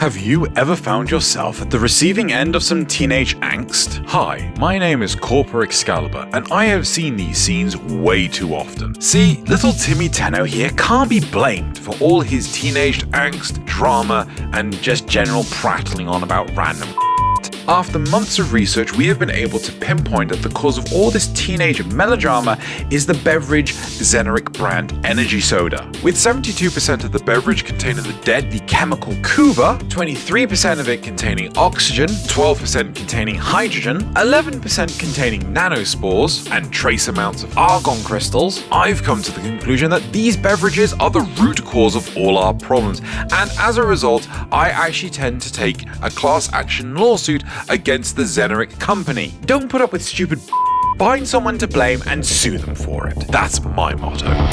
Have you ever found yourself at the receiving end of some teenage angst? Hi, my name is Corpra Excalibur, and I have seen these scenes way too often. See, little Timmy Tenno here can't be blamed for all his teenage angst, drama, and just general prattling on about random. After months of research, we have been able to pinpoint that the cause of all this teenage melodrama is the beverage Xenogelion brand energy soda. With 72% of the beverage containing the deadly chemical Cuba, 23% of it containing oxygen, 12% containing hydrogen, 11% containing nanospores, and trace amounts of argon crystals, I've come to the conclusion that these beverages are the root cause of all our problems, and as a result, I actually tend to take a class action lawsuit against the Xenogelion company. Don't put up with stupid. Find someone to blame and sue them for it. That's my motto.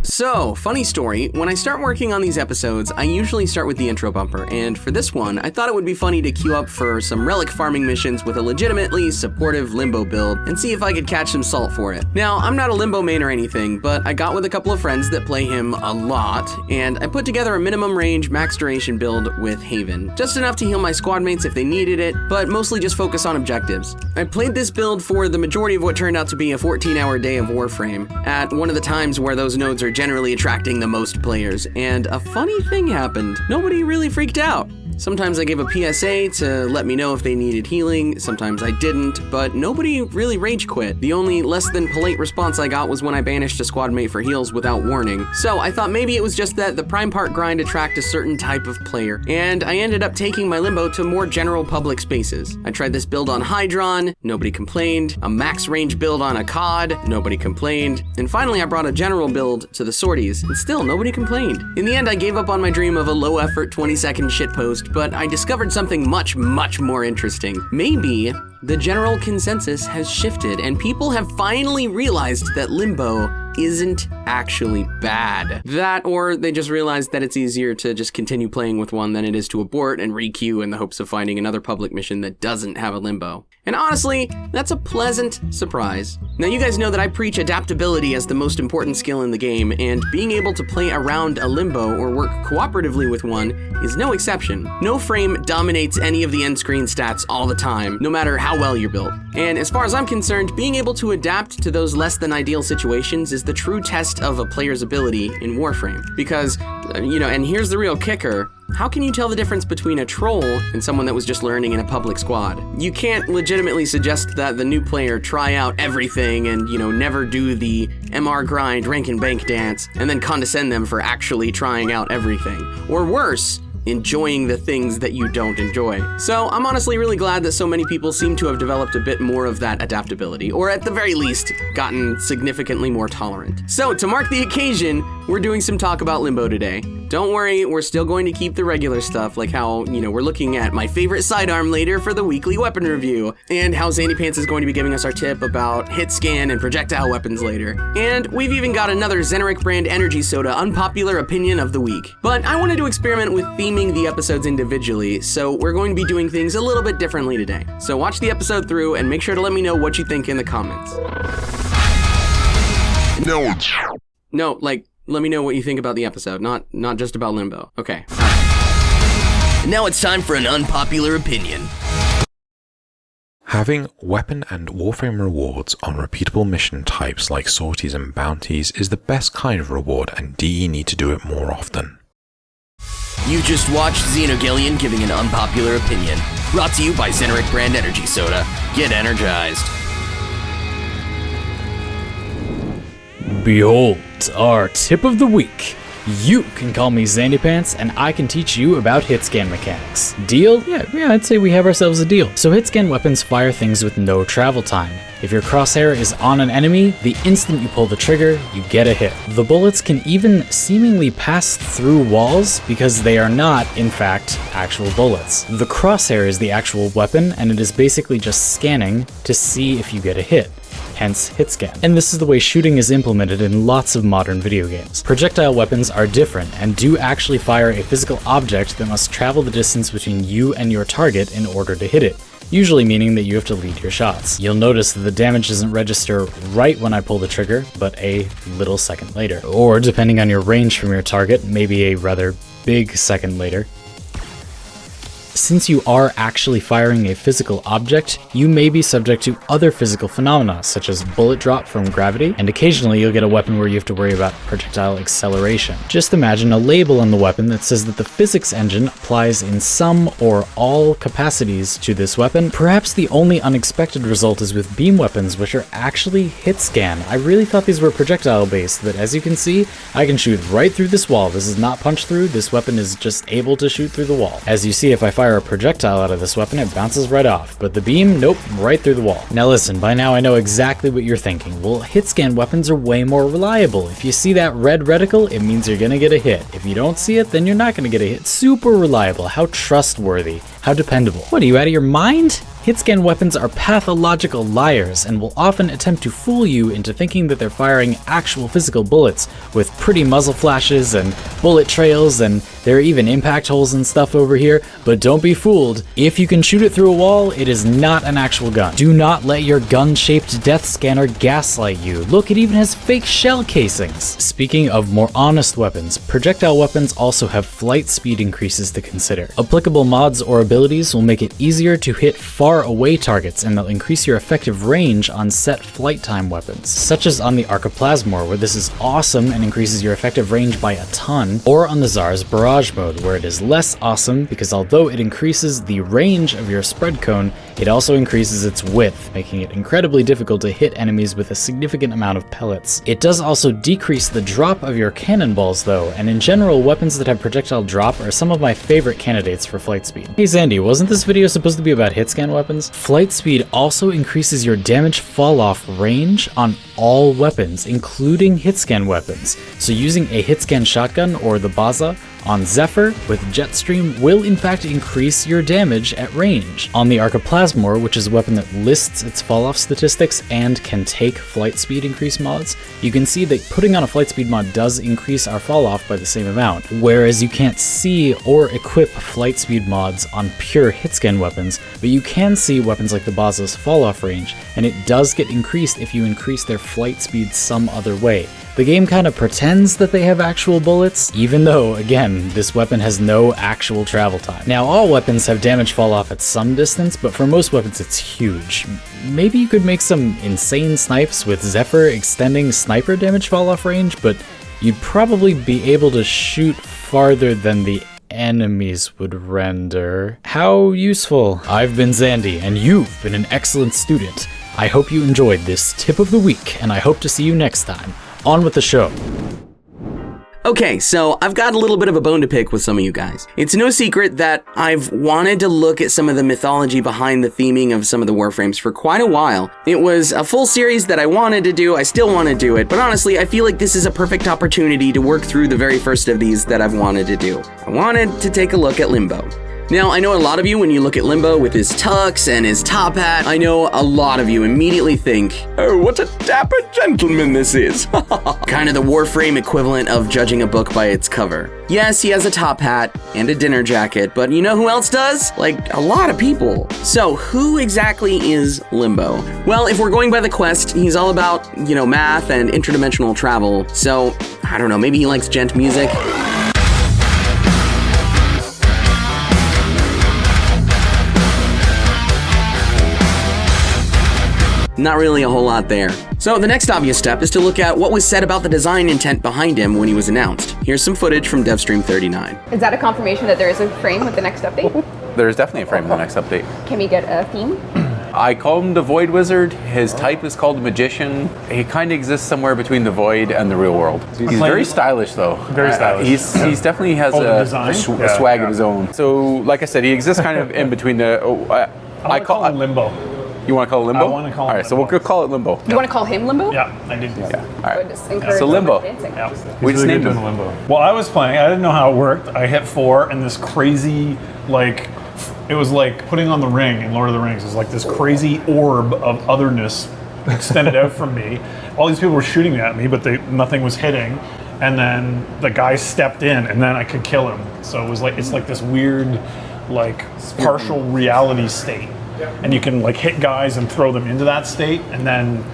So, funny story, when I start working on these episodes, I usually start with the intro bumper, and for this one, I thought it would be funny to queue up for some relic farming missions with a legitimately supportive Limbo build, and see if I could catch some salt for it. Now, I'm not a Limbo main or anything, but I got with a couple of friends that play him a lot, and I put together a minimum range, max duration build with Haven. Just enough to heal my squad mates if they needed it, but mostly just focus on objectives. I played this build for the majority of what turned out to be a 14-hour day of Warframe, at one of the times where those nodes are generally attracting the most players, and a funny thing happened. Nobody really freaked out. Sometimes I gave a PSA to let me know if they needed healing, sometimes I didn't, but nobody really rage quit. The only less than polite response I got was when I banished a squad mate for heals without warning. So I thought maybe it was just that the prime part grind attract a certain type of player, and I ended up taking my Limbo to more general public spaces. I tried this build on Hydron, nobody complained, a max range build on a COD, nobody complained, and finally I brought a general build to the sorties, and still nobody complained. In the end, I gave up on my dream of a low effort 20-second shitpost, but I discovered something much more interesting. Maybe the general consensus has shifted and people have finally realized that Limbo isn't actually bad. That, or they just realized that it's easier to just continue playing with one than it is to abort and re-queue in the hopes of finding another public mission that doesn't have a Limbo. And honestly, that's a pleasant surprise. Now, you guys know that I preach adaptability as the most important skill in the game, and being able to play around a Limbo or work cooperatively with one is no exception. No frame dominates any of the end screen stats all the time, no matter how well you're built. And as far as I'm concerned, being able to adapt to those less than ideal situations is the true test of a player's ability in Warframe. Because, and here's the real kicker, how can you tell the difference between a troll and someone that was just learning in a public squad? You can't legitimately suggest that the new player try out everything and, never do the MR grind, rank and bank dance, and then condescend them for actually trying out everything. Or worse, enjoying the things that you don't enjoy. So I'm honestly really glad that so many people seem to have developed a bit more of that adaptability, or at the very least, gotten significantly more tolerant. So to mark the occasion, we're doing some talk about Limbo today. Don't worry, we're still going to keep the regular stuff, like how, we're looking at my favorite sidearm later for the weekly weapon review, and how XandyPants is going to be giving us our tip about hit scan and projectile weapons later. And we've even got another Xenogelion brand energy soda unpopular opinion of the week. But I wanted to experiment with theming the episodes individually, so we're going to be doing things a little bit differently today. So watch the episode through and make sure to let me know what you think in the comments. No, let me know what you think about the episode, not just about Limbo. Okay. Now it's time for an unpopular opinion. Having weapon and Warframe rewards on repeatable mission types like sorties and bounties is the best kind of reward, and DE need to do it more often. You just watched Xenogelion giving an unpopular opinion. Brought to you by Xenogelion brand energy soda. Get energized. Behold, our tip of the week. You can call me XandyPants, and I can teach you about hitscan mechanics. Deal? Yeah, I'd say we have ourselves a deal. So hitscan weapons fire things with no travel time. If your crosshair is on an enemy, the instant you pull the trigger, you get a hit. The bullets can even seemingly pass through walls because they are not, in fact, actual bullets. The crosshair is the actual weapon, and it is basically just scanning to see if you get a hit. Hence hitscan. And this is the way shooting is implemented in lots of modern video games. Projectile weapons are different and do actually fire a physical object that must travel the distance between you and your target in order to hit it, usually meaning that you have to lead your shots. You'll notice that the damage doesn't register right when I pull the trigger, but a little second later. Or depending on your range from your target, maybe a rather big second later. Since you are actually firing a physical object, you may be subject to other physical phenomena, such as bullet drop from gravity, and occasionally you'll get a weapon where you have to worry about projectile acceleration. Just imagine a label on the weapon that says that the physics engine applies in some or all capacities to this weapon. Perhaps the only unexpected result is with beam weapons, which are actually hit scan. I really thought these were projectile based, but as you can see, I can shoot right through this wall. This is not punch through, this weapon is just able to shoot through the wall. As you see, if I fire a projectile out of this weapon, it bounces right off, but the beam, nope, right through the wall. Now listen, by now I know exactly what you're thinking. Well, hit scan weapons are way more reliable. If you see that red reticle, it means you're gonna get a hit. If you don't see it, then you're not gonna get a hit. Super reliable. How trustworthy. How dependable. What, are you out of your mind? Hitscan weapons are pathological liars and will often attempt to fool you into thinking that they're firing actual physical bullets with pretty muzzle flashes and bullet trails, and there are even impact holes and stuff over here, but don't be fooled. If you can shoot it through a wall, it is not an actual gun. Do not let your gun-shaped death scanner gaslight you. Look, it even has fake shell casings. Speaking of more honest weapons, projectile weapons also have flight speed increases to consider. Applicable mods or abilities will make it easier to hit far away targets, and they'll increase your effective range on set flight time weapons, such as on the Archiplasmor, where this is awesome and increases your effective range by a ton, or on the Tsar's Barrage mode, where it is less awesome because although it increases the range of your spread cone, it also increases its width, making it incredibly difficult to hit enemies with a significant amount of pellets. It does also decrease the drop of your cannonballs though, and in general, weapons that have projectile drop are some of my favorite candidates for flight speed. Hey Xandy, wasn't this video supposed to be about hitscan weapons? Flight speed also increases your damage fall-off range on all weapons, including hitscan weapons. So using a hitscan shotgun or the Baza on Zephyr with Jetstream will in fact increase your damage at range. On the Archiplasmor, which is a weapon that lists its fall-off statistics and can take flight speed increase mods, you can see that putting on a flight speed mod does increase our fall-off by the same amount, whereas you can't see or equip flight speed mods on pure hitscan weapons, but you can see weapons like the Baza's fall-off range, and it does get increased if you increase their flight speed some other way. The game kind of pretends that they have actual bullets, even though, again, this weapon has no actual travel time. Now, all weapons have damage fall off at some distance, but for most weapons it's huge. Maybe you could make some insane snipes with Zephyr extending sniper damage fall off range, but you'd probably be able to shoot farther than the enemies would render. How useful. I've been Xandy, and you've been an excellent student. I hope you enjoyed this tip of the week, and I hope to see you next time. On with the show. Okay, so I've got a little bit of a bone to pick with some of you guys. It's no secret that I've wanted to look at some of the mythology behind the theming of some of the Warframes for quite a while. It was a full series that I wanted to do, I still want to do it, but honestly, I feel like this is a perfect opportunity to work through the very first of these that I've wanted to do. I wanted to take a look at Limbo. Now, I know a lot of you, when you look at Limbo with his tux and his top hat, I know a lot of you immediately think, oh, what a dapper gentleman this is. Kind of the Warframe equivalent of judging a book by its cover. Yes, he has a top hat and a dinner jacket, but you know who else does? Like, a lot of people. So, who exactly is Limbo? Well, if we're going by the quest, he's all about, math and interdimensional travel. So, I don't know, maybe he likes gent music? Not really a whole lot there. So the next obvious step is to look at what was said about the design intent behind him when he was announced. Here's some footage from DevStream 39. Is that a confirmation that there is a frame with the next update? There's definitely a frame in the next update. Can we get a theme? I call him the Void Wizard. His type is called Magician. He kind of exists somewhere between the Void and the real world. He's very stylish, though. Very stylish. He's definitely has a swag of his own. So, like I said, he exists kind of in between the. I call him Limbo. You want to call it Limbo? I want to call it All right, so we'll call it Limbo. You want to call him Limbo? Yeah, I do. Yeah. All right. Just encourage So Limbo. dancing. Yeah. We just named him. Limbo. Well, I was playing. I didn't know how it worked. I hit 4, and this crazy, like, it was like putting on the ring in Lord of the Rings. It was like this crazy orb of otherness extended out from me. All these people were shooting at me, but nothing was hitting. And then the guy stepped in, and then I could kill him. So it was like, it's like this weird, like, partial reality state. And you can like hit guys and throw them into that state, and then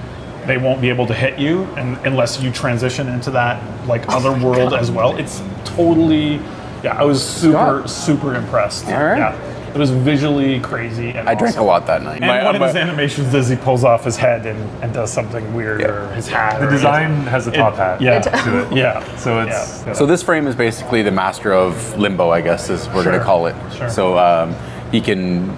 they won't be able to hit you unless you transition into that like other world as well. It's totally, I was super impressed. All right. Yeah. It was visually crazy. And I drank a lot that night. And one of his animations is he pulls off his head and does something weird, or his hat. The design has a top hat to it. Yeah. So it's So this frame is basically the master of Limbo, I guess, is we're going to call it. Sure. So he can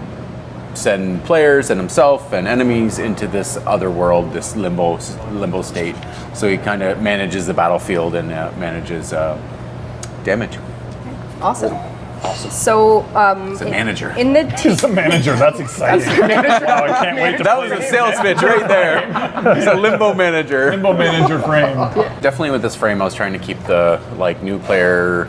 send players and himself and enemies into this other world, this limbo state. So he kind of manages the battlefield and manages damage. Awesome. So, He's a manager. in the He's a manager. That's exciting. Wow, I can't wait to That play was a this. sales pitch right there. He's a limbo manager. Limbo manager frame. Definitely with this frame, I was trying to keep the like new player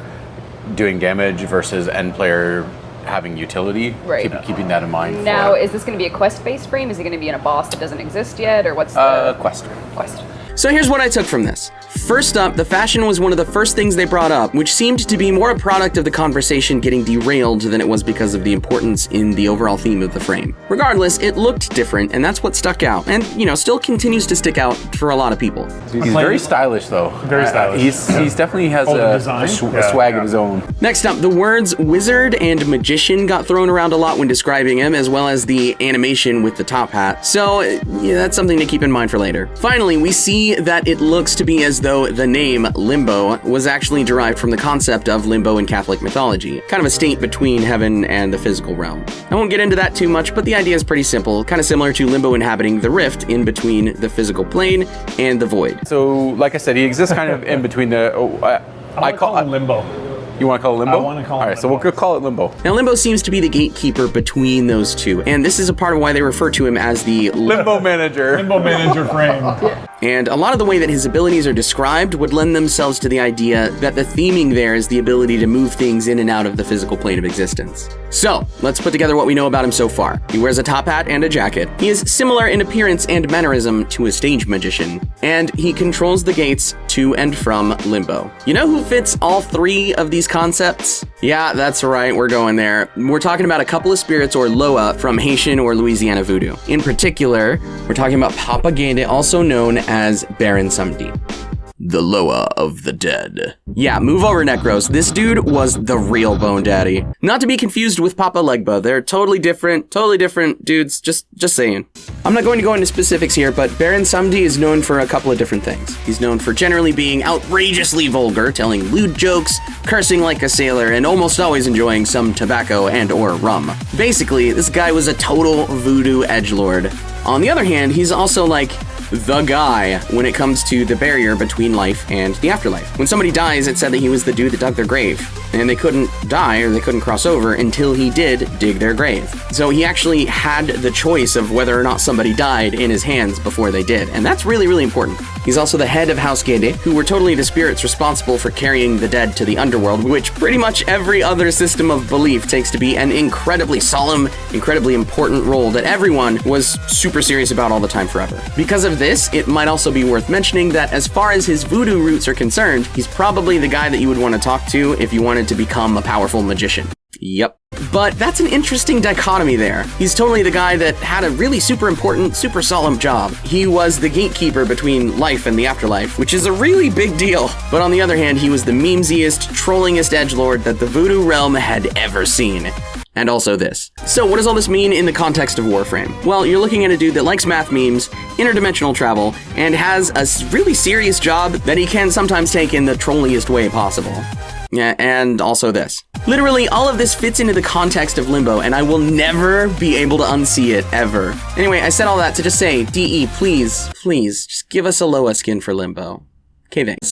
doing damage versus end player having utility. Right. Keeping that in mind. now, for, is this going to be a quest-based frame? Is it going to be in a boss that doesn't exist yet, or what's the quest. quest? So here's what I took from this. First up, the fashion was one of the first things they brought up, which seemed to be more a product of the conversation getting derailed than it was because of the importance in the overall theme of the frame. Regardless, it looked different, and that's what stuck out, and, still continues to stick out for a lot of people. He's very stylish, though. Very stylish. He's definitely has the a design? swag of his own. Next up, the words wizard and magician got thrown around a lot when describing him, as well as the animation with the top hat. So, that's something to keep in mind for later. Finally, we see that it looks to be as though the name Limbo was actually derived from the concept of limbo in Catholic mythology, kind of a state between heaven and the physical realm. I won't get into that too much, but the idea is pretty simple, kind of similar to Limbo inhabiting the rift in between the physical plane and the void. So, like I said, he exists kind of in between the. I call him Limbo. You want to call it Limbo? I want to call it All right, so Limbo. we'll call it Limbo. Now, Limbo seems to be the gatekeeper between those two, and this is a part of why they refer to him as the Limbo manager. Limbo manager frame. And a lot of the way that his abilities are described would lend themselves to the idea that the theming there is the ability to move things in and out of the physical plane of existence. So, let's put together what we know about him so far. He wears a top hat and a jacket. He is similar in appearance and mannerism to a stage magician. And he controls the gates to and from Limbo. You know who fits all three of these concepts? Yeah, that's right, we're going there. We're talking about a couple of spirits, or Loa, from Haitian or Louisiana voodoo. In particular, we're talking about Papa Gende, also known as Baron Samedi, the Loa of the dead. Yeah, move over, Necros. This dude was the real Bone Daddy. Not to be confused with Papa Legba. They're totally different dudes. Just saying. I'm not going to go into specifics here, but Baron Samedi is known for a couple of different things. He's known for generally being outrageously vulgar, telling lewd jokes, cursing like a sailor, and almost always enjoying some tobacco and or rum. Basically, this guy was a total voodoo edgelord. On the other hand, he's also like the guy when it comes to the barrier between life and the afterlife. When somebody dies, it's said that he was the dude that dug their grave, and they couldn't die or they couldn't cross over until he did dig their grave. So he actually had the choice of whether or not somebody died in his hands before they did, and that's really, really important. He's also the head of House Gede, who were totally the spirits responsible for carrying the dead to the underworld, which pretty much every other system of belief takes to be an incredibly solemn, incredibly important role that everyone was super serious about all the time forever. Because of this, it might also be worth mentioning that as far as his voodoo roots are concerned, he's probably the guy that you would want to talk to if you wanted to become a powerful magician. Yep. But that's an interesting dichotomy there. He's totally the guy that had a really super important, super solemn job. He was the gatekeeper between life and the afterlife, which is a really big deal. But on the other hand, he was the memesiest, trollingest edgelord that the voodoo realm had ever seen. And also this. So what does all this mean in the context of Warframe? Well, you're looking at a dude that likes math memes, interdimensional travel, and has a really serious job that he can sometimes take in the trolliest way possible. Yeah, and also this. Literally, all of this fits into the context of Limbo, and I will never be able to unsee it, ever. Anyway, I said all that to just say, DE, please, just give us a Loa skin for Limbo. Okay, thanks.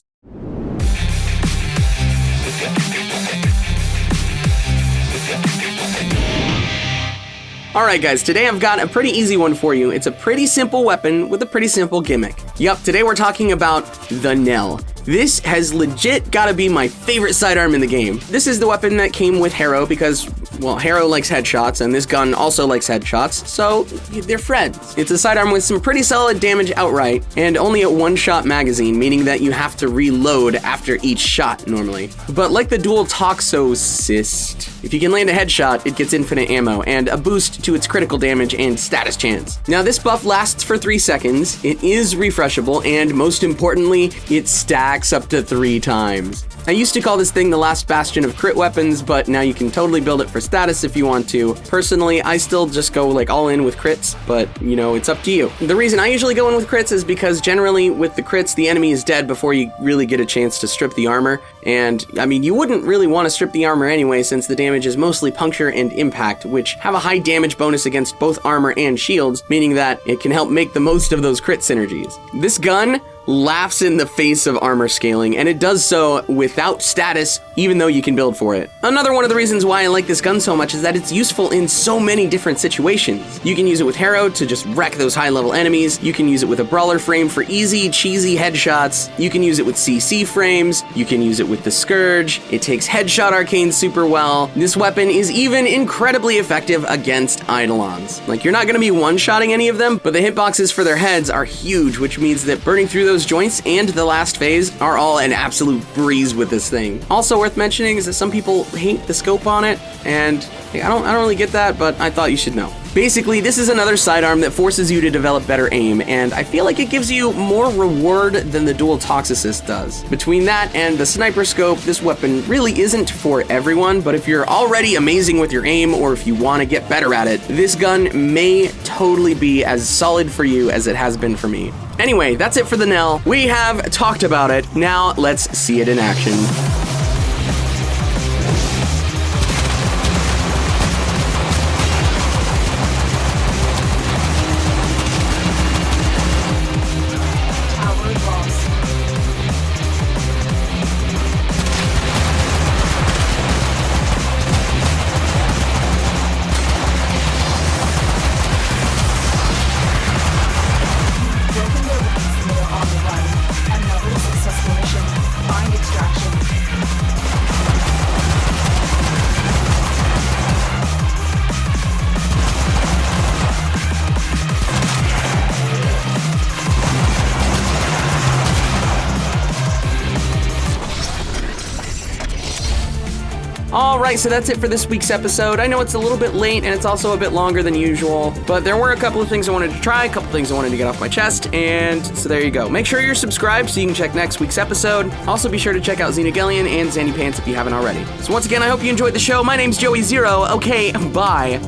Alright guys, today I've got a pretty easy one for you. It's a pretty simple weapon with a pretty simple gimmick. Yup, today we're talking about the Knell. This has legit gotta be my favorite sidearm in the game. This is the weapon that came with Harrow because, well, Harrow likes headshots and this gun also likes headshots, so they're friends. It's a sidearm with some pretty solid damage outright and only a one-shot magazine, meaning that you have to reload after each shot normally. But like the dual Toxocyst, if you can land a headshot, it gets infinite ammo and a boost to its critical damage and status chance. Now this buff lasts for 3 seconds, it is refreshable, and most importantly, it stacks up to 3 times. I used to call this thing the last bastion of crit weapons, but now you can totally build it for status if you want to. Personally, I still just go like all in with crits, but you know, it's up to you. The reason I usually go in with crits is because generally with the crits, the enemy is dead before you really get a chance to strip the armor. And I mean, you wouldn't really want to strip the armor anyway, since the damage is mostly puncture and impact, which have a high damage bonus against both armor and shields, meaning that it can help make the most of those crit synergies. This gun laughs in the face of armor scaling, and it does so without status, even though you can build for it. Another one of the reasons why I like this gun so much is that it's useful in so many different situations. You can use it with Harrow to just wreck those high-level enemies. You can use it with a brawler frame for easy, cheesy headshots. You can use it with CC frames. You can use it with the Scourge. It takes headshot arcanes super well. This weapon is even incredibly effective against Eidolons. Like, you're not gonna be one-shotting any of them, but the hitboxes for their heads are huge, which means that burning through those joints and the last phase are all an absolute breeze with this thing. Also worth mentioning is that some people hate the scope on it, and I don't really get that, but I thought you should know. Basically, this is another sidearm that forces you to develop better aim, and I feel like it gives you more reward than the dual Toxocyst does. Between that and the sniper scope, this weapon really isn't for everyone, but if you're already amazing with your aim, or if you want to get better at it, this gun may totally be as solid for you as it has been for me. Anyway, that's it for the Knell. We have talked about it. Now let's see it in action. Alright, so that's it for this week's episode. I know it's a little bit late and it's also a bit longer than usual, but there were a couple of things I wanted to try, a couple things I wanted to get off my chest, and so there you go. Make sure you're subscribed so you can check next week's episode. Also be sure to check out Xenogelion and XandyPants if you haven't already. So once again, I hope you enjoyed the show. My name's Joey Zero. Okay, bye.